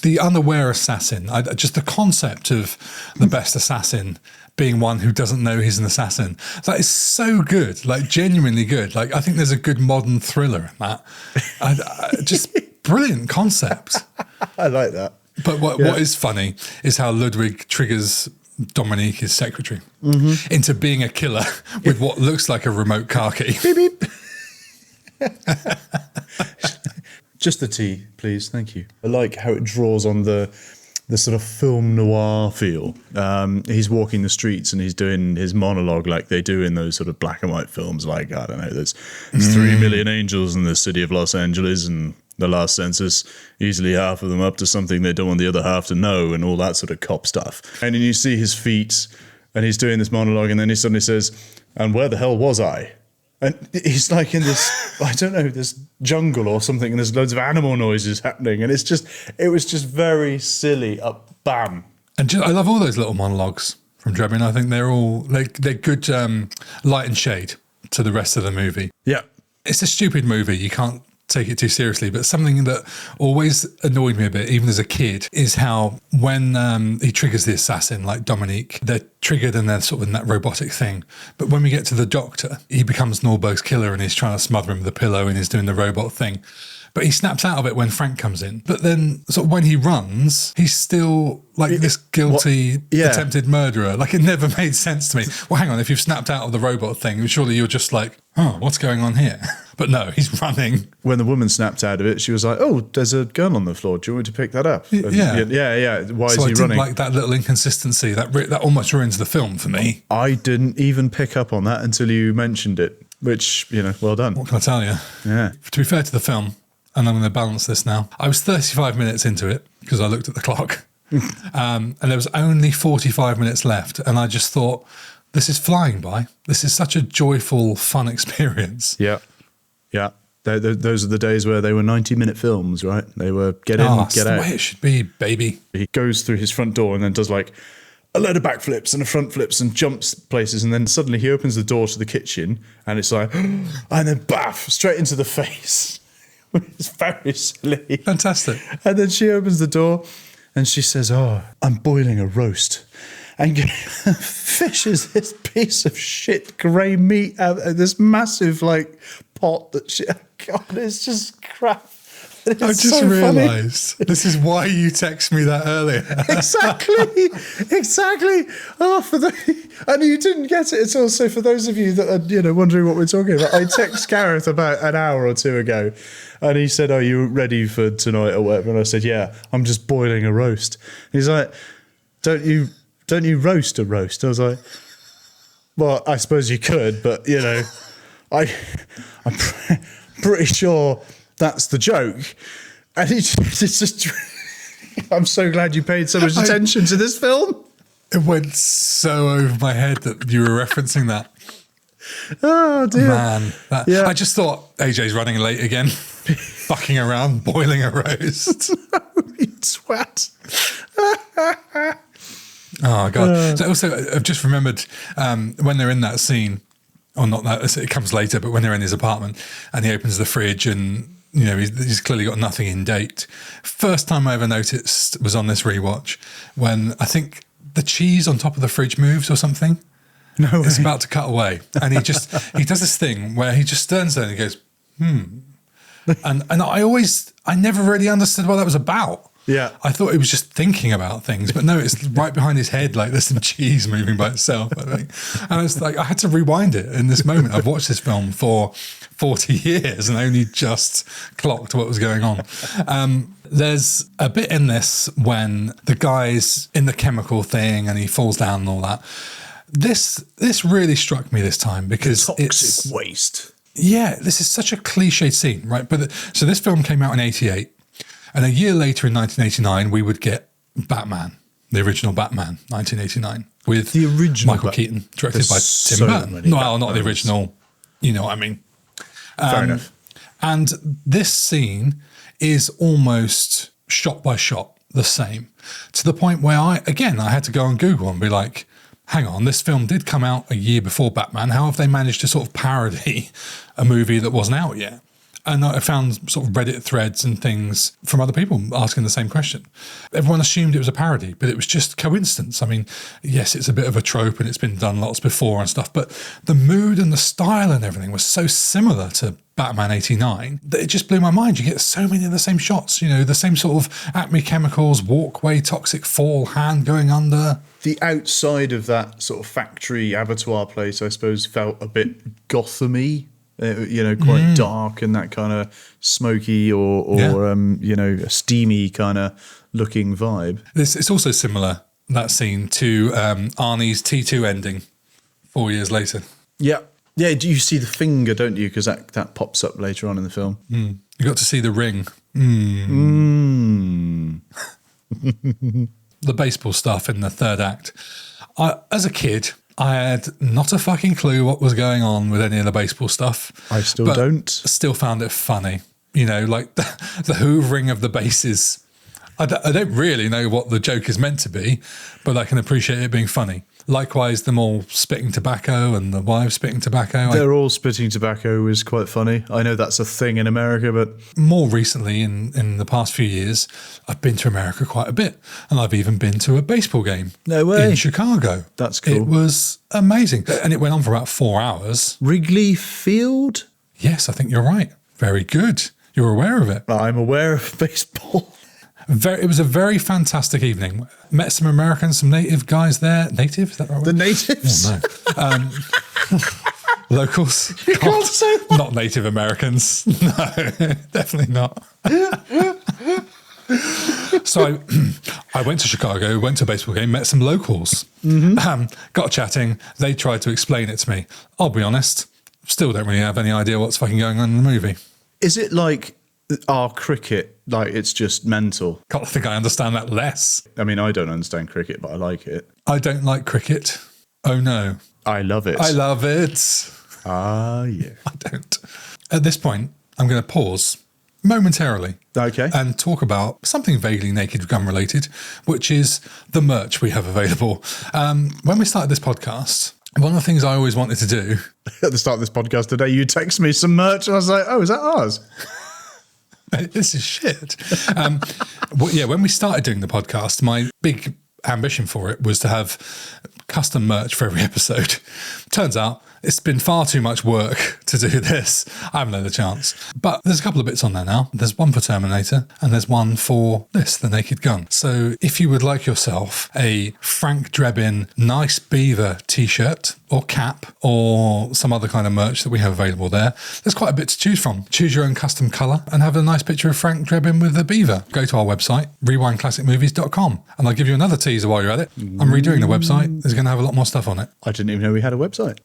The unaware assassin, just the concept of the best assassin being one who doesn't know he's an assassin. That is so good, like genuinely good. Like I think there's a good modern thriller in that. Just brilliant concept. I like that. But what is funny is how Ludwig triggers Dominique, his secretary, into being a killer with what looks like a remote car key. Beep, beep. Just the tea, please. Thank you. I like how it draws on the sort of film noir feel. He's walking the streets and he's doing his monologue like they do in those sort of black and white films. Like, I don't know, there's 3 million angels in the city of Los Angeles, and the last census, easily half of them up to something they don't want the other half to know, and all that sort of cop stuff. And then you see his feet, and he's doing this monologue, and then he suddenly says, "And where the hell was I?" And he's like in this, I don't know, this jungle or something, and there's loads of animal noises happening, and it was just very silly. Bam. And I love all those little monologues from Drebin. I think they're good light and shade to the rest of the movie. Yeah. It's a stupid movie. You can't take it too seriously, but something that always annoyed me a bit, even as a kid, is how when he triggers the assassin, like Dominique, they're triggered and they're sort of in that robotic thing. But when we get to the doctor, he becomes Norberg's killer and he's trying to smother him with a pillow and he's doing the robot thing. But he snaps out of it when Frank comes in. But then sort of when he runs, he's still like this guilty attempted murderer. Like it never made sense to me. Well, hang on, if you've snapped out of the robot thing, surely you're just like, oh, what's going on here? But no, he's running. When the woman snapped out of it, she was like, oh, there's a gun on the floor. Do you want me to pick that up? And yeah. Why is he running? Didn't like that little inconsistency. That almost ruins the film for me. I didn't even pick up on that until you mentioned it, which, well done. What can I tell you? Yeah. To be fair to the film, and I'm going to balance this now, I was 35 minutes into it because I looked at the clock. And there was only 45 minutes left. And I just thought, this is flying by. This is such a joyful, fun experience. Yeah. Yeah. Those are the days where they were 90-minute films, right? They were get in, get out. That's the way it should be, baby. He goes through his front door and then does like a load of backflips and a front flips and jumps places. And then suddenly he opens the door to the kitchen and it's like, and then baff, straight into the face. It's very silly. Fantastic. And then she opens the door and she says, oh, I'm boiling a roast. And fishes this piece of shit grey meat out of this massive like pot that she, God, it's just crap. I just realised this is why you text me that earlier. Exactly. Oh, and you didn't get it. It's also for those of you that are, wondering what we're talking about. I text Gareth about an hour or two ago, and he said, "Are you ready for tonight or whatever?" And I said, "Yeah, I'm just boiling a roast." He's like, "Don't you roast a roast?" I was like, "Well, I suppose you could, but I'm pretty sure." That's the joke. And it's just, I'm so glad you paid so much attention to this film. It went so over my head that you were referencing that. Oh, dear. Man. I just thought AJ's running late again, fucking around, boiling a roast. You twat. Oh, God. So also, I've just remembered when they're in that scene, or not that, it comes later, but when they're in his apartment and he opens the fridge and he's clearly got nothing in date. First time I ever noticed was on this rewatch when I think the cheese on top of the fridge moves or something. No way. It's about to cut away. And he does this thing where he just turns there and he goes, And I never really understood what that was about. Yeah. I thought he was just thinking about things, but no, it's right behind his head, like there's some cheese moving by itself, I think. And it's like, I had to rewind it in this moment. I've watched this film for 40 years and only just clocked what was going on. There's a bit in this when the guy's in the chemical thing and he falls down and all that. This really struck me this time because toxic waste. Yeah, this is such a cliched scene, right? So this film came out in 1988. And a year later in 1989, we would get Batman, the original Batman, 1989, with the original Michael Keaton, directed by Tim Burton. Well, not the original, you know what I mean. Fair enough. And this scene is almost shot by shot the same, to the point where I had to go on Google and be like, hang on, this film did come out a year before Batman. How have they managed to sort of parody a movie that wasn't out yet? And I found sort of Reddit threads and things from other people asking the same question. Everyone assumed it was a parody, but it was just coincidence. I mean, yes, it's a bit of a trope and it's been done lots before and stuff, but the mood and the style and everything was so similar to Batman 89 that it just blew my mind. You get so many of the same shots, the same sort of Acme Chemicals, walkway, toxic fall, hand going under. The outside of that sort of factory abattoir place, I suppose, felt a bit Gotham-y. Quite dark and that kind of smoky or a steamy kind of looking vibe. It's also similar, that scene, to Arnie's T2 ending 4 years later. Yeah. Yeah, do you see the finger, don't you? Because that pops up later on in the film. You got to see the ring. The baseball stuff in the third act. As a kid, I had not a fucking clue what was going on with any of the baseball stuff. I still don't. Still found it funny. Like the hoovering of the bases. I don't really know what the joke is meant to be, but I can appreciate it being funny. Likewise, them all spitting tobacco and the wives spitting tobacco. They're all spitting tobacco is quite funny. I know that's a thing in America, but More recently, in the past few years, I've been to America quite a bit. And I've even been to a baseball game No way. in Chicago. That's cool. It was amazing. And it went on for about 4 hours. Wrigley Field? Yes, I think you're right. Very good. You're aware of it. I'm aware of baseball. It was a very fantastic evening. Met some Americans, some native guys there. Native? Is that right? The natives? Oh, no. Locals. You can't say that. Not Native Americans. No, definitely not. So I went to Chicago, went to a baseball game, met some locals. Got chatting. They tried to explain it to me. I'll be honest, still don't really have any idea what's fucking going on in the movie. Is it like our cricket? Like it's just mental? Can't think I understand that less. I mean, I don't understand cricket, but I like it. I don't like cricket. Oh no. I love it. I love it. Ah, yeah. I don't. At this point, I'm going to pause momentarily. Okay. And talk about something vaguely Naked Gun related, which is the merch we have available. When we started this podcast, one of the things I always wanted to do... At the start of this podcast today, you text me some merch, and I was like, oh, is that ours? This is shit. When we started doing the podcast, my big ambition for it was to have custom merch for every episode. Turns out it's been far too much work to do this. I haven't had a chance. But there's a couple of bits on there now. There's one for Terminator and there's one for this, the Naked Gun. So if you would like yourself a Frank Drebin Nice Beaver t-shirt or cap or some other kind of merch that we have available there, there's quite a bit to choose from. Choose your own custom colour and have a nice picture of Frank Drebin with a beaver. Go to our website, rewindclassicmovies.com, and I'll give you another teaser while you're at it. I'm redoing the website. It's going to have a lot more stuff on it. I didn't even know we had a website.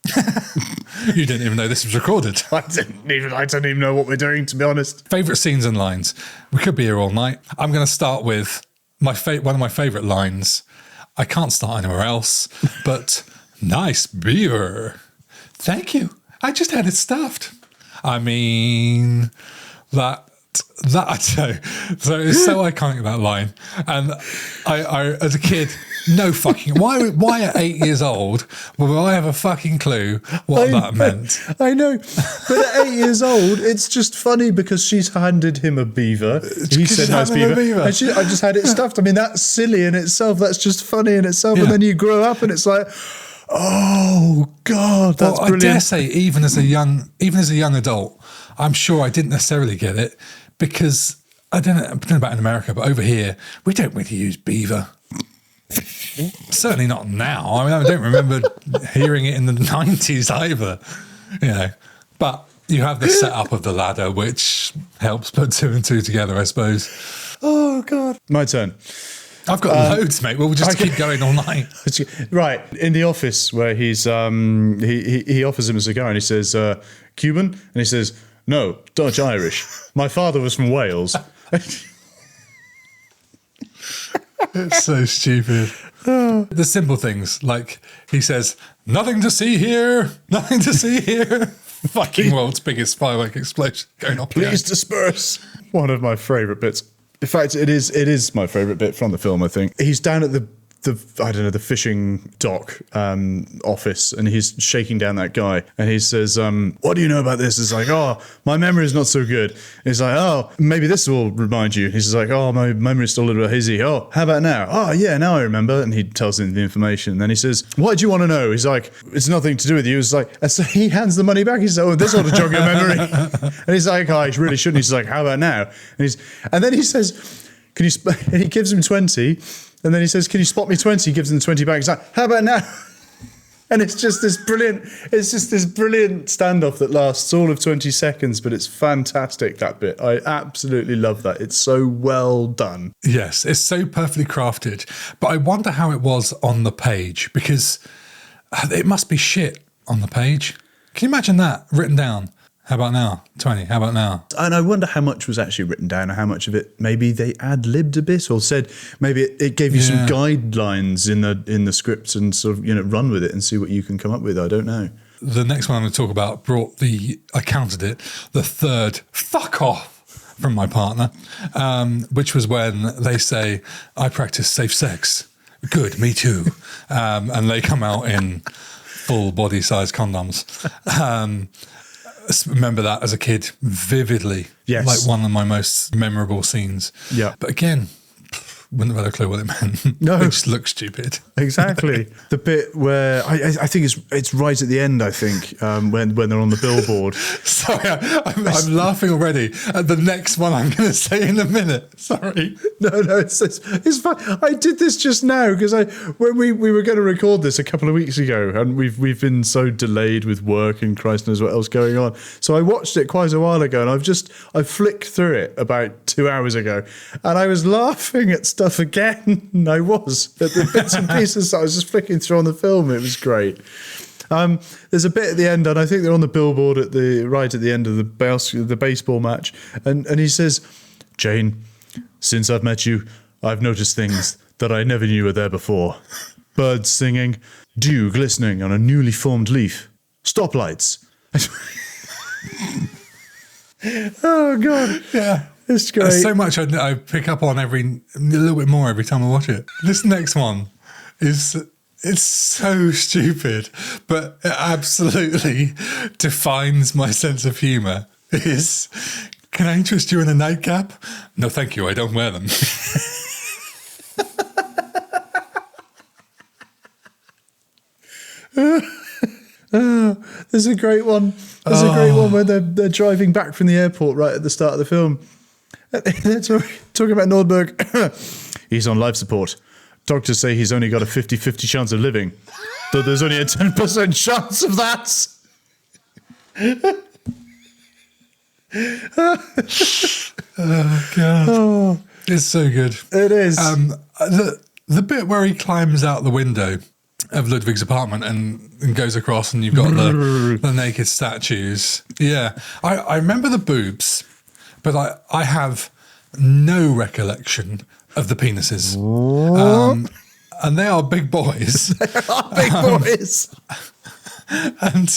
You didn't even know this was recorded. I don't even know what we're doing, to be honest. Favourite scenes and lines. We could be here all night. I'm going to start with one of my favourite lines. I can't start anywhere else, but nice beaver. Thank you. I just had it stuffed. I mean, that I don't know. So it's so iconic, that line. And I as a kid, no fucking... Why at 8 years old will I have a fucking clue what that meant? I know. But at 8 years old, it's just funny because she's handed him a beaver. He said nice beaver. And I just had it stuffed. I mean, that's silly in itself. That's just funny in itself. Yeah. And then you grow up and it's like... Oh God, that's brilliant. I dare say, even as a young adult, I'm sure I didn't necessarily get it because I don't know about in America, but over here we don't really use beaver. Certainly not now. I mean, I don't remember hearing it in the 90s either. You know, but you have the setup of the ladder, which helps put two and two together, I suppose. Oh God, my turn. I've got loads, mate. We'll just keep going all night. Right. In the office where he's he offers him a cigar and he says, Cuban? And he says, no, Dutch Irish. My father was from Wales. It's so stupid. The simple things, like he says, nothing to see here, nothing to see here. Fucking world's biggest firework explosion going off. Please disperse. One of my favourite bits. In fact, it is my favourite bit from the film, I think. He's down at the fishing dock office, and he's shaking down that guy, and he says, what do you know about this? It's like, oh, my memory is not so good. And he's like, oh, maybe this will remind you. He's like, oh, my memory's still a little bit hazy. Oh, how about now? Oh, yeah, now I remember. And he tells him the information. And then he says, what do you want to know? He's like, it's nothing to do with you. It's like, and so he hands the money back. He says, oh, this ought to jog your memory. And he's like, oh, I really shouldn't. He's like, how about now? And then he says, can you? And he gives him 20. And then he says, can you spot me 20? He gives him 20 back. He's like, how about now? And it's just this brilliant standoff that lasts all of 20 seconds, but it's fantastic, that bit. I absolutely love that. It's so well done. Yes, it's so perfectly crafted. But I wonder how it was on the page, because it must be shit on the page. Can you imagine that written down? How about now? 20, how about now? And I wonder how much was actually written down, or how much of it maybe they ad-libbed a bit, or said maybe it gave you some guidelines in the script and sort of, run with it and see what you can come up with. I don't know. The next one I'm going to talk about I counted it, the third fuck off from my partner, which was when they say, I practice safe sex Good, me too. And they come out in full body size condoms. Remember that as a kid vividly. Yes. Like one of my most memorable scenes. Yeah. But again, wouldn't have had a clue what it meant. No. It just looked stupid. Exactly. The bit where I think it's right at the end. I think when they're on the billboard. Sorry, I'm laughing already at the next one I'm going to say in a minute. Sorry. No, it's fine. I did this just now because when we were going to record this a couple of weeks ago, and we've been so delayed with work and Christ knows what else going on. So I watched it quite a while ago, and I flicked through it about 2 hours ago, and I was laughing at stuff again. I was at the bits and pieces that I was just flicking through on the film. It was great. There's a bit at the end, and I think they're on the billboard right at the end of the baseball match, and he says, "Jane, since I've met you, I've noticed things that I never knew were there before. Birds singing, dew glistening on a newly formed leaf, stoplights." Oh God, Yeah. it's great. There's so much I pick up on a little bit more every time I watch it. This next one it's so stupid, but it absolutely defines my sense of humour. Can I interest you in a nightcap? No, thank you. I don't wear them. There's a great one. There's a great one where they're driving back from the airport right at the start of the film. They're talking about Nordberg. He's on life support. Doctors say he's only got a 50-50 chance of living, though there's only a 10% chance of that. Oh, God. Oh, It's so good. it is. The bit where he climbs out the window of Ludwig's apartment and goes across, and you've got the naked statues. Yeah. I remember the boobs, but I have no recollection of the penises. And they are big boys. Big boys. And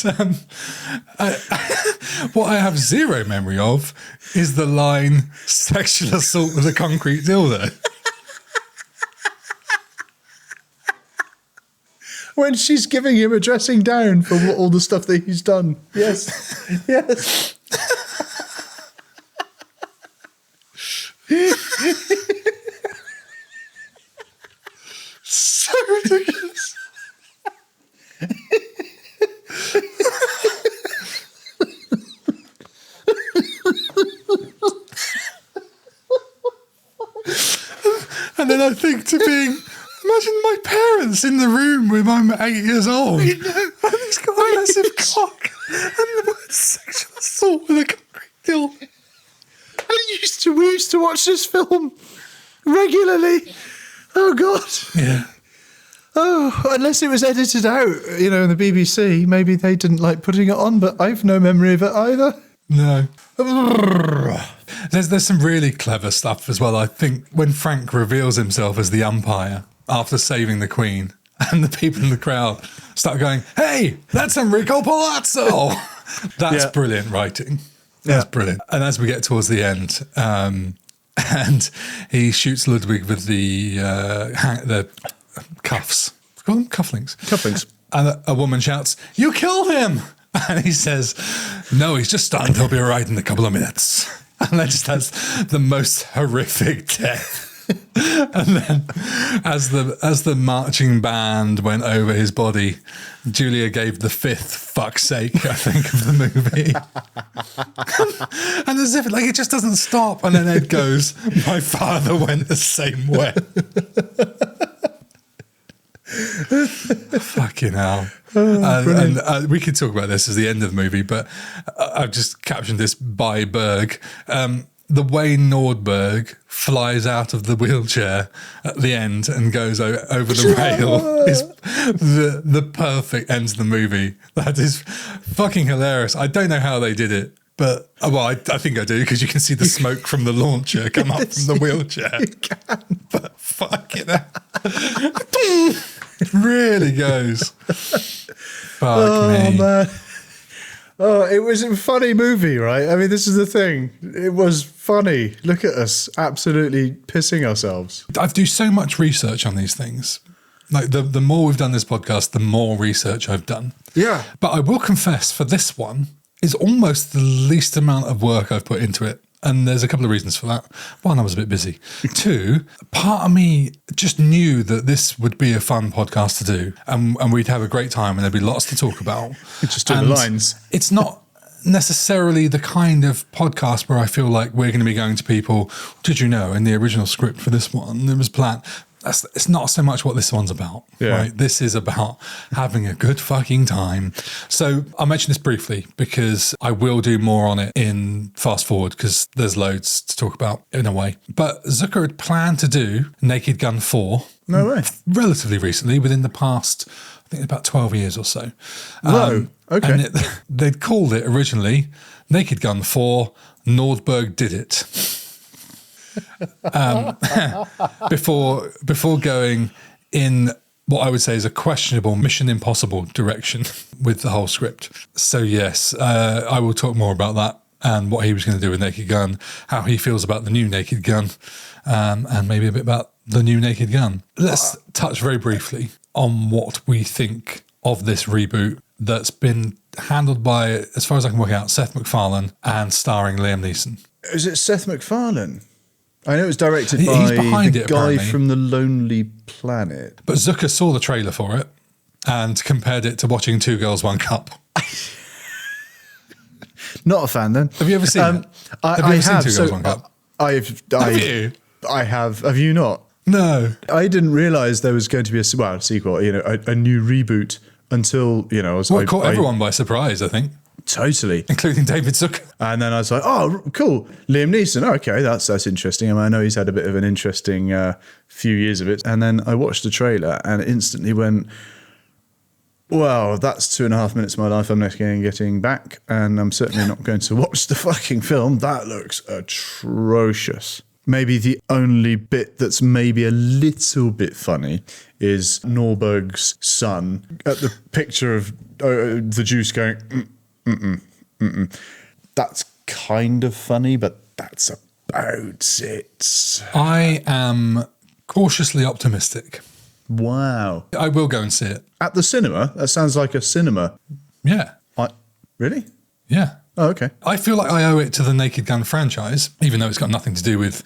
what I have zero memory of is the line, "sexual assault with a concrete dildo." When she's giving him a dressing down for all the stuff that he's done. Yes. Yes. So ridiculous. And then I think imagine my parents in the room when I'm 8 years old. And he's got a massive cock and the word "sexual assault with a concrete dildo." We used to watch this film regularly. Oh God. Yeah. Oh, unless it was edited out, in the BBC. Maybe they didn't like putting it on, but I've no memory of it either. No. There's some really clever stuff as well. I think when Frank reveals himself as the umpire after saving the Queen, and the people in the crowd start going, "Hey, that's Enrico Palazzo." That's brilliant writing. That's brilliant. And as we get towards the end, and he shoots Ludwig with the cuffs. Call them cufflinks. Cufflinks. And a woman shouts, "You killed him!" And he says, "No, he's just stunned. He'll be all right in a couple of minutes." And that just has the most horrific death. And then as the marching band went over his body, Julia gave the fifth "fuck's sake," I think, of the movie. And as if it just doesn't stop. And then Ed goes, "My father went the same way." Fucking hell. And we could talk about this as the end of the movie, but I've just captioned this by Berg. The way Nordberg flies out of the wheelchair at the end and goes over the rail is the perfect end to the movie. That is fucking hilarious. I don't know how they did it, but I think I do, because you can see the smoke from the launcher come up from the wheelchair. You can. But fucking hell. It really goes. Fuck me. Man. Oh, it was a funny movie, right? I mean, this is the thing. It was funny. Look at us, absolutely pissing ourselves. I do so much research on these things Like the more we've done this podcast, the more research I've done. Yeah. But I will confess, for this one, it's almost the least amount of work I've put into it. And there's a couple of reasons for that. One, I was a bit busy. Two, part of me just knew that this would be a fun podcast to do, and we'd have a great time and there'd be lots to talk about. Just do the lines. It's not necessarily the kind of podcast where I feel like we're going to be going to people, did you know, in the original script for this one, it was planned. It's not so much what this one's about, right? This is about having a good fucking time. So I'll mention this briefly because I will do more on it in Fast Forward because there's loads to talk about in a way. But Zucker had planned to do Naked Gun 4. No way. Relatively recently, within the past, I think about 12 years or so. Whoa, okay. And they'd called it originally Naked Gun 4, Nordberg Did It. Before going in what I would say is a questionable Mission Impossible direction with the whole script. So yes, I will talk more about that and what he was going to do with Naked Gun, how he feels about the new Naked Gun, and maybe a bit about the new Naked Gun. Let's touch very briefly on what we think of this reboot that's been handled by, as far as I can work out, Seth MacFarlane and starring Liam Neeson. Is it Seth MacFarlane? I know it was directed He's by behind the it, guy apparently. from The Lonely Planet. But Zucker saw the trailer for it and compared it to watching Two Girls, One Cup. Not a fan then. Have you ever seen it? I Have you ever seen have. Two Girls, One Cup? Have you? I have. Have you not? No. I didn't realise there was going to be a sequel, a new reboot until, I was Well, it caught everyone by surprise, I think, Totally. including David Zucker. And then I was like, oh, cool. Liam Neeson. Okay, that's interesting. I know he's had a bit of an interesting few years of it. And then I watched the trailer and instantly went, well, that's 2.5 minutes of my life I'm not getting back. And I'm certainly not going to watch the fucking film. That looks atrocious. Maybe the only bit that's maybe a little bit funny is Norberg's son at the picture of the juice going, That's kind of funny, but that's about it. I am cautiously optimistic. Wow. I will go and see it. At the cinema? That sounds like a cinema. Yeah. Really? Yeah. Oh, okay. I feel like I owe it to the Naked Gun franchise, even though it's got nothing to do with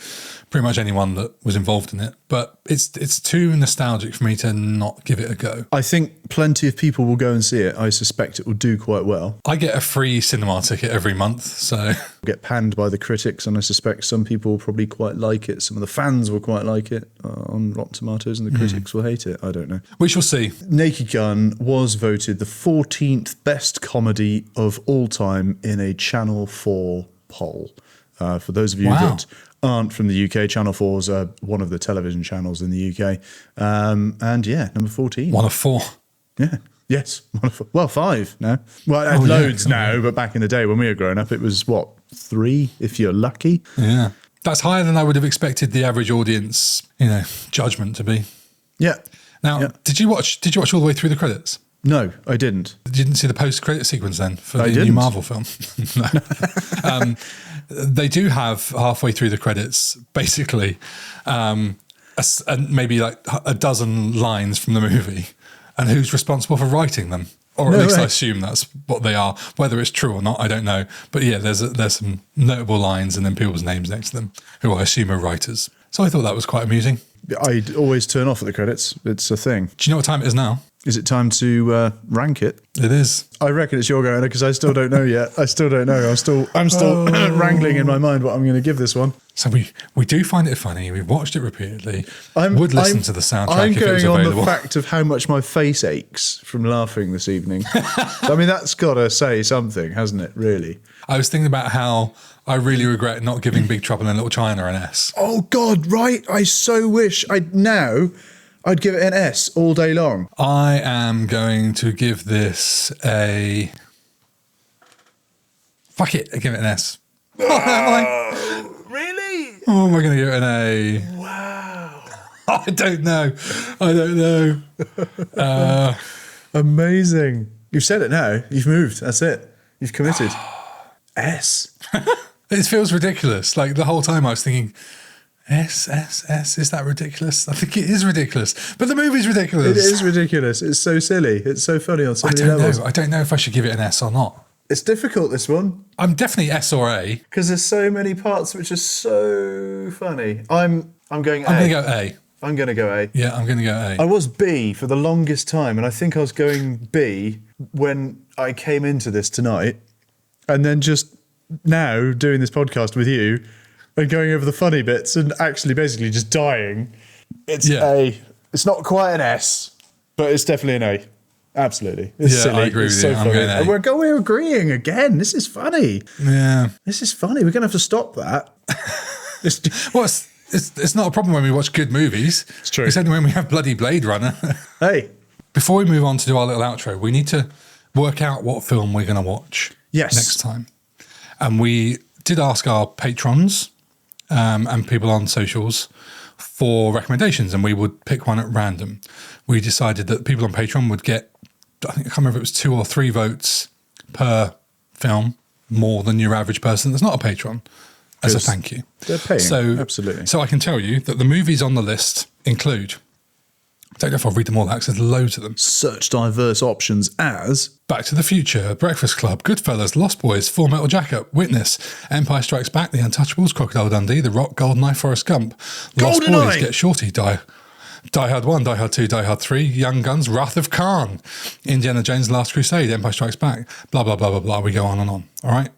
pretty much anyone that was involved in it. But it's too nostalgic for me to not give it a go. I think plenty of people will go and see it. I suspect it will do quite well. I get a free cinema ticket every month, so... Get panned by the critics, and I suspect some people will probably quite like it. Some of the fans will quite like it on Rotten Tomatoes, and the critics will hate it. I don't know. We shall see. Naked Gun was voted the 14th best comedy of all time in a Channel 4 poll. For those of you that aren't from the UK, Channel 4 is one of the television channels in the UK. And yeah, number 14. One of 4. Yeah. Yes. One of 4. Well, 5 now. Well, loads now, but back in the day when we were growing up, it was, 3 if you're lucky? Yeah. That's higher than I would have expected the average audience, judgment to be. Yeah. Now, did you watch all the way through the credits? No, I didn't. You didn't see the post-credit sequence then for the didn't. new Marvel film? No. They do have halfway through the credits, basically, maybe like a dozen lines from the movie, and who's responsible for writing them. Or at least I assume that's what they are. Whether it's true or not, I don't know. But yeah, there's some notable lines and then people's names next to them, who I assume are writers. So I thought that was quite amusing. I always turn off at the credits. It's a thing. Do you know what time it is now? Is it time to rank it? It is. I reckon it's your go, because I still don't know yet. I still don't know. I'm still wrangling in my mind what I'm going to give this one. So we do find it funny. We've watched it repeatedly. Would listen to the soundtrack if it was I'm going available. on the fact of how much my face aches from laughing this evening. I mean, that's got to say something, hasn't it, really? I was thinking about how I really regret not giving Big Trouble in Little China an S. Oh, God, right. I so wish I'd give it an S all day long. I am going to give this a... Fuck it, I give it an S. Really? Oh, am I going to give it an A? Wow. I don't know. Amazing. You've said it now. You've moved. That's it. You've committed. S. It feels ridiculous. Like the whole time I was thinking, SSS, is that ridiculous? I think it is ridiculous. But the movie's ridiculous. It is ridiculous. It's so silly. It's so funny on so many levels. I don't know if I should give it an S or not. It's difficult, this one. I'm definitely S or A. Because there's so many parts which are so funny. I'm going A. I'm going to go A. I'm going to go A. Yeah, I'm going to go A. I was B for the longest time, and I think I was going B when I came into this tonight. And then just now doing this podcast with you and going over the funny bits and actually basically just dying. It's A. It's not quite an S, but it's definitely an A. Absolutely. It's silly. I agree with you. I'm going A. And we're agreeing again. This is funny. Yeah. This is funny. We're going to have to stop that. Well, it's not a problem when we watch good movies. It's true. It's only when we have bloody Blade Runner. Hey. Before we move on to do our little outro, we need to work out what film we're going to watch next time. And we did ask our patrons and people on socials for recommendations, and we would pick one at random. We decided that people on Patreon would get, I can't remember if it was 2 or 3 votes per film, more than your average person that's not a patron, as a thank you. They're paying, absolutely. So I can tell you that the movies on the list include, I don't know if I'll read them all out because there's loads of them. Such diverse options as Back to the Future, Breakfast Club, Goodfellas, Lost Boys, Full Metal Jacket, Witness, Empire Strikes Back, The Untouchables, Crocodile Dundee, The Rock, GoldenEye, Forrest Gump, Lost Boys, Get Shorty, Die Hard 1, Die Hard 2, Die Hard 3, Young Guns, Wrath of Khan, Indiana Jones, Last Crusade, Empire Strikes Back, blah, blah, blah, blah, blah. We go on and on. All right?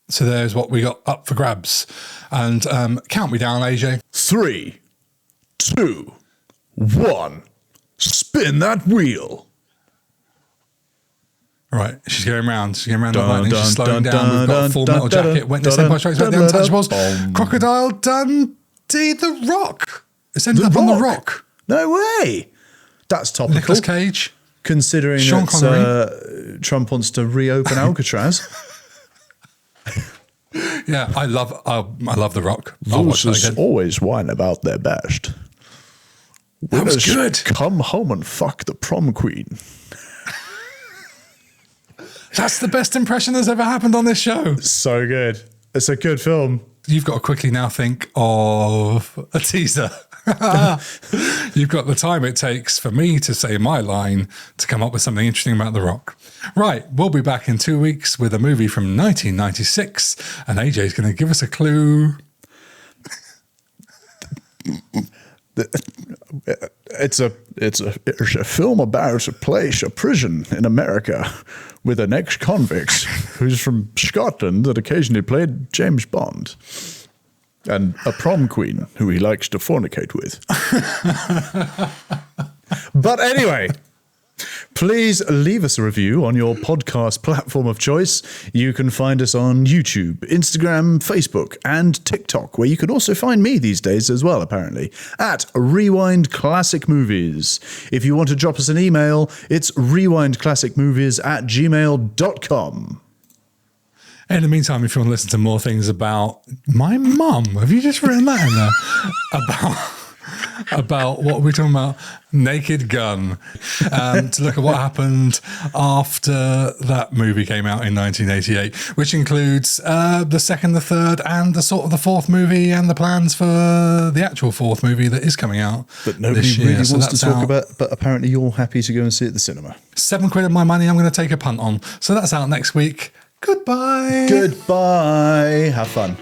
So there's what we got up for grabs. And count me down, AJ. 3, 2, 1. Spin that wheel. Right, she's going round. She's going round the lightning. She's slowing down. We've got Full Metal Jacket, Witness, Empire Strikes Back, The Untouchables, Crocodile Dundee, The Rock. It's ended up on The Rock. No way. That's topical. Nicolas Cage. Considering Sean Connery. that Trump wants to reopen Alcatraz. Yeah, I love The Rock. I'll watch that again. Always whine about their best. That was good. Come home and fuck the prom queen. That's the best impression that's ever happened on this show. So good. It's a good film. You've got to quickly now think of a teaser. You've got the time it takes for me to say my line to come up with something interesting about The Rock. Right, we'll be back in 2 weeks with a movie from 1996, and AJ's going to give us a clue. It's a film about a prison in America with an ex-convict who's from Scotland that occasionally played James Bond, and a prom queen who he likes to fornicate with. But anyway, please leave us a review on your podcast platform of choice. You can find us on YouTube, Instagram, Facebook, and TikTok, where you can also find me these days as well, apparently, at Rewind Classic Movies. If you want to drop us an email, it's rewindclassicmovies@gmail.com. In the meantime, if you want to listen to more things about my mum, have you just written that in there? about what we're talking about, Naked Gun, to look at what happened after that movie came out in 1988, which includes the second, the third, and the sort of the fourth movie, and the plans for the actual fourth movie that is coming out. But nobody really wants to talk about. But apparently, you're happy to go and see it at the cinema. £7 of my money, I'm going to take a punt on. So that's out next week. Goodbye. Goodbye. Have fun.